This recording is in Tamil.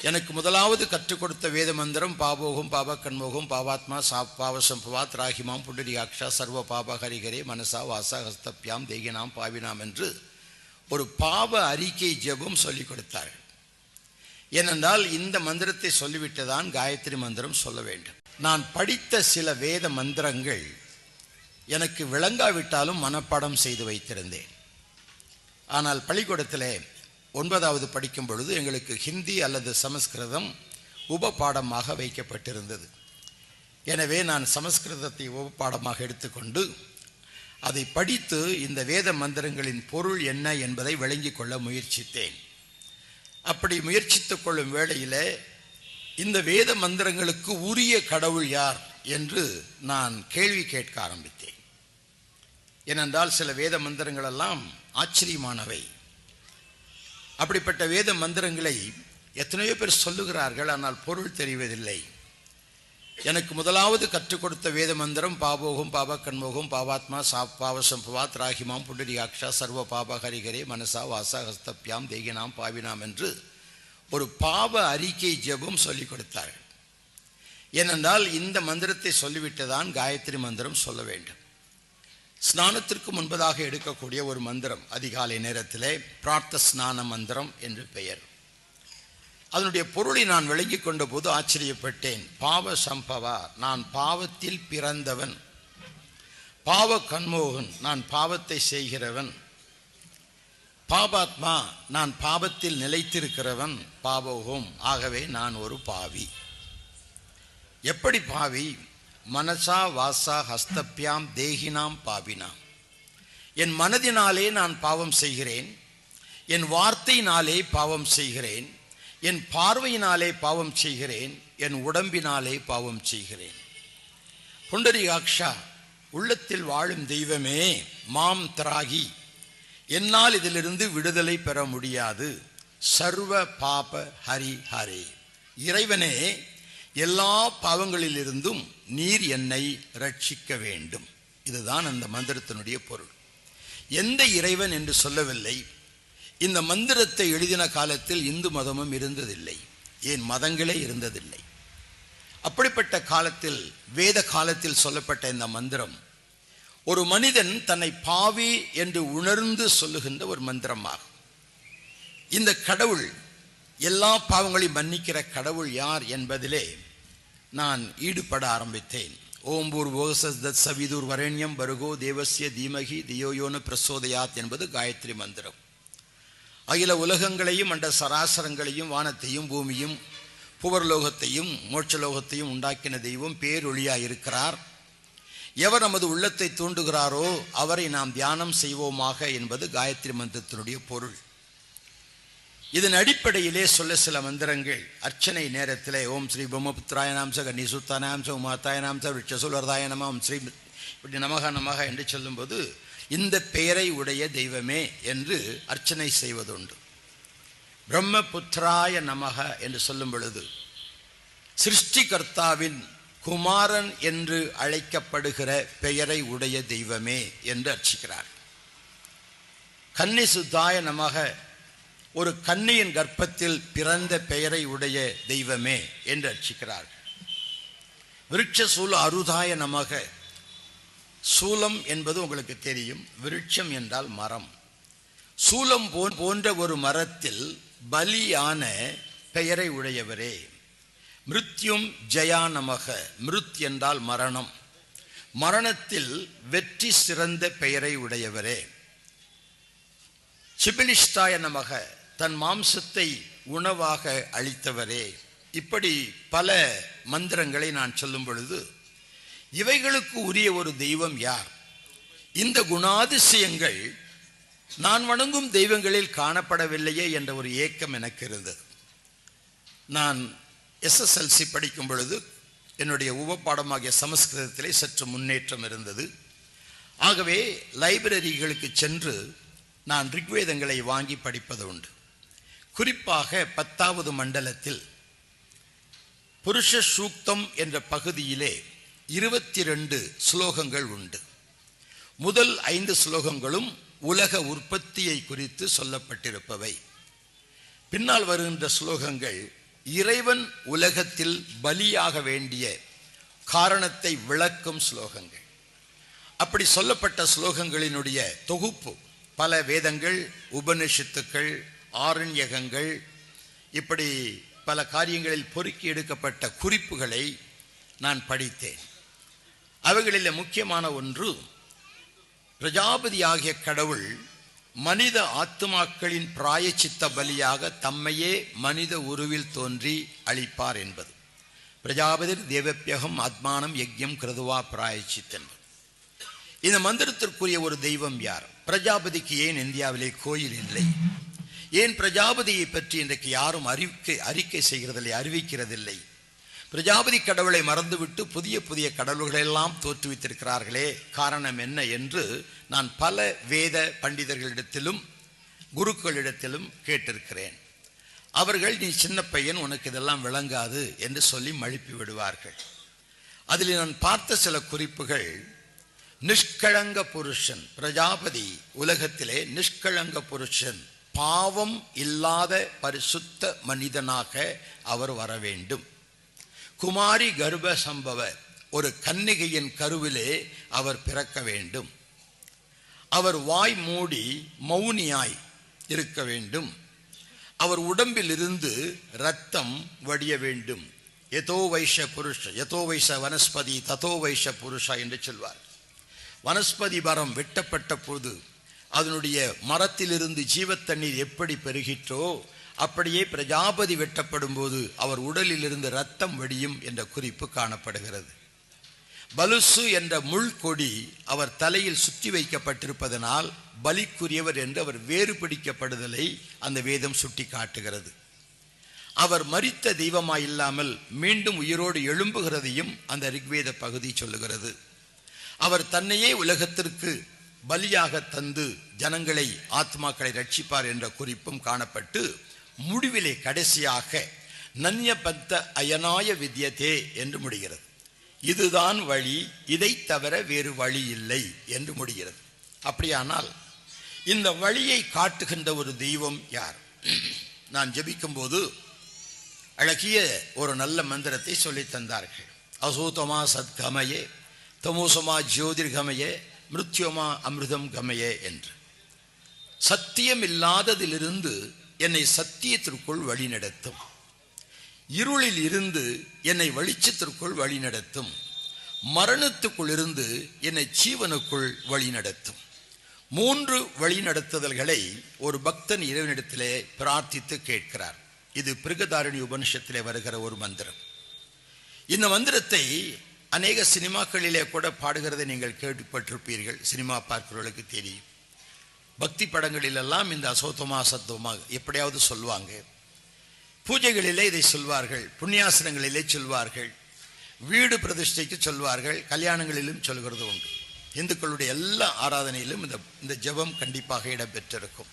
எனக்கு முதலாவது கற்றுக் கொடுத்த வேத மந்திரம் பாபோகம் பாப கண்மோகம் பாவாத்மா பாவசம்பவாத் ராகிமாம் புண்டரிகாட்சா சர்வ பாப ஹரிகரே மனசா வாசா ஹஸ்தப்யாம் தேகினாம் பாவினாம் என்று ஒரு பாவ அறிக்கை ஜெபம் சொல்லிக் கொடுத்தார்கள். ஏனென்றால் இந்த மந்திரத்தை சொல்லிவிட்டுதான் காயத்ரி மந்திரம் சொல்ல வேண்டும். நான் படித்த சில வேத மந்திரங்கள் எனக்கு விளங்காவிட்டாலும் மனப்பாடம் செய்து வைத்திருந்தேன். ஆனால் பள்ளிக்கூடத்தில் 9வது படிக்கும் பொழுது எங்களுக்கு ஹிந்தி அல்லது சமஸ்கிருதம் உபபாடமாக வைக்கப்பட்டிருந்தது. எனவே நான் சமஸ்கிருதத்தை உபபாடமாக எடுத்துக்கொண்டு அதை படித்து இந்த வேத மந்திரங்களின் பொருள் என்ன என்பதை விளங்கிக் கொள்ள முயற்சித்தேன். அப்படி முயற்சித்துக் கொள்ளும் வேளையில் இந்த வேத மந்திரங்களுக்கு உரிய கடவுள் யார் என்று நான் கேள்வி கேட்க ஆரம்பித்தேன். ஏனென்றால் சில வேத மந்திரங்கள் எல்லாம் ஆச்சரியமானவை. அப்படிப்பட்ட வேத மந்திரங்களை எத்தனையோ பேர் சொல்லுகிறார்கள், ஆனால் பொருள் தெரிவதில்லை. எனக்கு முதலாவது கற்றுக் கொடுத்த வேத மந்திரம் பாபோகம் பாப கண்மோகம் பாவாத்மா பாவசம்பவாத் ராகிமாம் புண்டரிகாட்சா சர்வ பாப ஹரிகரே மனசா வாசா ஹஸ்தப்யாம் தேகினாம் பாவினாம் என்று ஒரு பாவ அறிக்கை ஜெபம் சொல்லிக் கொடுத்தார்கள். ஏனென்றால் இந்த மந்திரத்தை சொல்லிவிட்டுதான் காயத்ரி மந்திரம் சொல்ல வேண்டும். ஸ்நானத்திற்கு முன்பதாக எடுக்கக்கூடிய ஒரு மந்திரம், அதிகாலை நேரத்திலே பிரார்த்த ஸ்நான மந்திரம் என்று பெயர். அதனுடைய பொருளை நான் விளங்கி கொண்ட போது ஆச்சரியப்பட்டேன். பாவ சம்பவா, நான் பாவத்தில் பிறந்தவன். பாவ கண்மோகன், நான் பாவத்தை செய்கிறவன். பாபாத்மா, நான் பாவத்தில் நிலைத்திருக்கிறவன். பாவோகம், ஆகவே நான் ஒரு பாவி. எப்படி பாவி? மனசா வாசா ஹஸ்தப்யாம் தேகினாம் பாவினாம். என் மனதினாலே நான் பாவம் செய்கிறேன், என் வார்த்தையினாலே பாவம் செய்கிறேன், என் பார்வையினாலே பாவம் செய்கிறேன், என் உடம்பினாலே பாவம் செய்கிறேன். புண்டரிகாட்சா, உள்ளத்தில் வாழும் தெய்வமே, மாம் திராகி, என்னால் இதிலிருந்து விடுதலை பெற முடியாது. சர்வ பாப ஹரி ஹரே, இறைவனே, எல்லா பாவங்களிலிருந்தும் நீர் என்னை ரட்சிக்க வேண்டும். இதுதான் அந்த மந்திரத்தினுடைய பொருள். எந்த இறைவன் என்று சொல்லவில்லை. இந்த மந்திரத்தை எழுதின காலத்தில் இந்து மதமும் இருந்ததில்லை, ஏன் மதங்களே இருந்ததில்லை. அப்படிப்பட்ட காலத்தில், வேத காலத்தில் சொல்லப்பட்ட இந்த மந்திரம் ஒரு மனிதன் தன்னை பாவி என்று உணர்ந்து சொல்லுகின்ற ஒரு மந்திரமாகும். இந்த கடவுள், எல்லா பாவங்களையும் மன்னிக்கிற கடவுள் யார் என்பதிலே நான் ஈடுபட ஆரம்பித்தேன். ஓம் பூர்வோசத் சவிதுர் வரண்யம் பருகோ தேவஸ்ய தீமகி தியோயோன பிரசோதயாத் என்பது காயத்ரி மந்திரம். அகில உலகங்களையும் அண்ட சராசரங்களையும் வானத்தையும் பூமியும் புவர்லோகத்தையும் மோட்சலோகத்தையும் உண்டாக்கின தெய்வம் பேரொளியாய் இருக்கிறார். எவர் நமது உள்ளத்தை தூண்டுகிறாரோ அவரை நாம் தியானம் செய்வோமாக என்பது காயத்ரி மந்திரத்தினுடைய பொருள். இதன் அடிப்படையிலே சொல்ல சில மந்திரங்கள். அர்ச்சனை நேரத்திலே ஓம் ஸ்ரீ பிரம்மபுத்திராய நாம்ச கன்னிசுத்தானாம்ச உமாத்தாய நாம்ச விருட்சசுலர்தாய நம ஓம் ஸ்ரீ இப்படி நமக நமக என்று சொல்லும்போது இந்த பெயரை உடைய தெய்வமே என்று அர்ச்சனை செய்வதுண்டு. பிரம்மபுத்திராய நமக என்று சொல்லும் பொழுது சிருஷ்டிகர்த்தாவின் குமாரன் என்று அழைக்கப்படுகிற பெயரை உடைய தெய்வமே என்று அர்ச்சிக்கிறார். கன்னிசுத்தாய நமக, ஒரு கன்னியின் கர்ப்பத்தில் பிறந்த பெயரை உடைய தெய்வமே என்று அர்ச்சிக்கிறார். விருட்சசூல அருதாய நமக, சூலம் என்பது உங்களுக்கு தெரியும், விருட்சம் என்றால் மரம். சூலம் போன்ற ஒரு மரத்தில் பலியான பெயரை உடையவரே. மிருத்யும் ஜயா நமக, மிருத் என்றால் மரணம், மரணத்தில் வெற்றி சிறந்த பெயரை உடையவரே. சிபிலிஷ்டாய நமக, தன் மாம்சத்தை உணவாக அளித்தவரே. இப்படி பல மந்திரங்களை நான் சொல்லும் பொழுது இவைகளுக்கு உரிய ஒரு தெய்வம் யார்? இந்த குணாதிசயங்கள் நான் வணங்கும் தெய்வங்களில் காணப்படவில்லையே என்ற ஒரு ஏக்கம் எனக்கு இருந்தது. நான் SSLC படிக்கும் பொழுது என்னுடைய உபப்பாடமாகிய சமஸ்கிருதத்திலே சற்று முன்னேற்றம் இருந்தது. ஆகவே லைப்ரரிகளுக்கு சென்று நான் ரிக்வேதங்களை வாங்கி படிப்பது உண்டு. குறிப்பாக 10வது மண்டலத்தில் புருஷ சூக்தம் என்ற பகுதியிலே 22 ஸ்லோகங்கள் உண்டு. முதல் 5 ஸ்லோகங்களும் உலக உற்பத்தியை குறித்து சொல்லப்பட்டிருப்பவை. பின்னால் வருகின்ற ஸ்லோகங்கள் இறைவன் உலகத்தில் பலியாக வேண்டிய காரணத்தை விளக்கும் ஸ்லோகங்கள். அப்படி சொல்லப்பட்ட ஸ்லோகங்களினுடைய தொகுப்பு பல வேதங்கள், உபனிஷத்துக்கள், ஆரண்யகங்கள், இப்படி பல காரியங்களில் பொறுக்கி எடுக்கப்பட்ட குறிப்புகளை நான் படித்தேன். அவைகளில் முக்கியமான ஒன்று, பிரஜாபதி ஆகிய கடவுள் மனித ஆத்துமாக்களின் பிராயச்சித்த பலியாக தம்மையே மனித உருவில் தோன்றி அளிப்பார் என்பது. பிரஜாபதி தேவப்பியகம் ஆத்மானம் யஜ்யம் கிருதுவா பிராயச்சித் என்பது. இந்த மந்திரத்திற்குரிய ஒரு தெய்வம் யார்? பிரஜாபதிக்கு ஏன் இந்தியாவிலே கோயில் இல்லை? ஏன் பிரஜாபதியை பற்றி இன்றைக்கு யாரும் அறிக்கை செய்கிறதில்லை, அறிவிக்கிறதில்லை? பிரஜாபதி கடவுளை மறந்துவிட்டு புதிய புதிய கடவுள்களெல்லாம் தோற்றுவித்திருக்கிறார்களே, காரணம் என்ன என்று நான் பல வேத பண்டிதர்களிடத்திலும் குருக்களிடத்திலும் கேட்டிருக்கிறேன். அவர்கள், நீ சின்ன பையன், உனக்கு இதெல்லாம் விளங்காது என்று சொல்லி மழுப்பி விடுவார்கள். அதில் நான் பார்த்த சில குறிப்புகள், நிஷ்களங்க புருஷன் பிரஜாபதி உலகத்திலே நிஷ்களங்க புருஷன், பாவம் இல்லாத பரிசுத்த மனிதனாக அவர் வர வேண்டும். குமாரி கர்ப்ப சம்பவ, ஒரு கன்னிகையின் கருவிலே அவர் பிறக்க வேண்டும். அவர் வாய் மூடி மௌனியாய் இருக்க வேண்டும். அவர் உடம்பில் இருந்து இரத்தம் வடிய வேண்டும். யதோ வைஷ புருஷ யதோ வைஷ வனஸ்பதி ததோ வைஷ புருஷா என்று சொல்வார். வனஸ்பதி மரம் வெட்டப்பட்ட போது அதனுடைய மரத்திலிருந்து ஜீவத்தண்ணீர் எப்படி பெருகிற்றோ அப்படியே பிரஜாபதி வெட்டப்படும் போது அவர் உடலில் இருந்து இரத்தம் வடியும் என்ற குறிப்பு காணப்படுகிறது. பலுசு என்ற முள்கொடி அவர் தலையில் சுற்றி வைக்கப்பட்டிருப்பதனால் பலிக்குரியவர் என்று அவர் வேறு பிடிக்கப்படுதலை அந்த வேதம் சுட்டி காட்டுகிறது. அவர் மரித்த தெய்வமாய் இல்லாமல் மீண்டும் உயிரோடு எழும்புகிறதையும் அந்த ரிக்வேத பகுதி சொல்லுகிறது. அவர் தன்னையே உலகத்திற்கு பலியாக தந்து ஜனங்களை, ஆத்மாக்களை ரட்சிப்பார் என்ற குறிப்பும் காணப்பட்டு முடிவிலே கடைசியாக நன்யபத்த அயனாய வித்யதே என்று முடிகிறது. இதுதான் வழி, இதை தவிர வேறு வழி இல்லை என்று முடிகிறது. அப்படியானால் இந்த வழியை காட்டுகின்ற ஒரு தெய்வம் யார்? நான் ஜெபிக்கும் போது அழகிய ஒரு நல்ல மந்திரத்தை சொல்லி தந்தார்கள். அசூதமா சத்கமயே, தமோசமா ஜோதிர்கமயே, மிருத்யோமா அமிர்தம் கமயே என்று. சத்தியம் இல்லாததிலிருந்து என்னை சத்தியத்திற்குள் வழி நடத்தும், இருளில் இருந்து என்னை வெளிச்சத்திற்குள் வழி நடத்தும், மரணத்துக்குள் இருந்து என்னை ஜீவனுக்குள் வழி நடத்தும். 3 வழி நடத்துதல்களை ஒரு பக்தன் இறைவனிடத்திலே பிரார்த்தித்து கேட்கிறார். இது பிருகதாரணி உபனிஷத்திலே வருகிற ஒரு மந்திரம். இந்த மந்திரத்தை அநேக சினிமாக்களிலே கூட பாடுகிறதை நீங்கள் கேள்விப்பட்டிருப்பீர்கள். சினிமா பார்க்கிறவர்களுக்கு தெரியும். பக்தி படங்களிலெல்லாம் இந்த அசோத்தமா சத்தமா எப்படியாவது சொல்லுவாங்க. பூஜைகளிலே இதை சொல்வார்கள், புண்ணியாசனங்களிலே சொல்வார்கள், வீடு பிரதிஷ்டைக்கு சொல்வார்கள், கல்யாணங்களிலும் சொல்கிறது உண்டு. இந்துக்களுடைய எல்லா ஆராதனையிலும் இந்த ஜெபம் கண்டிப்பாக இடம்பெற்றிருக்கும்.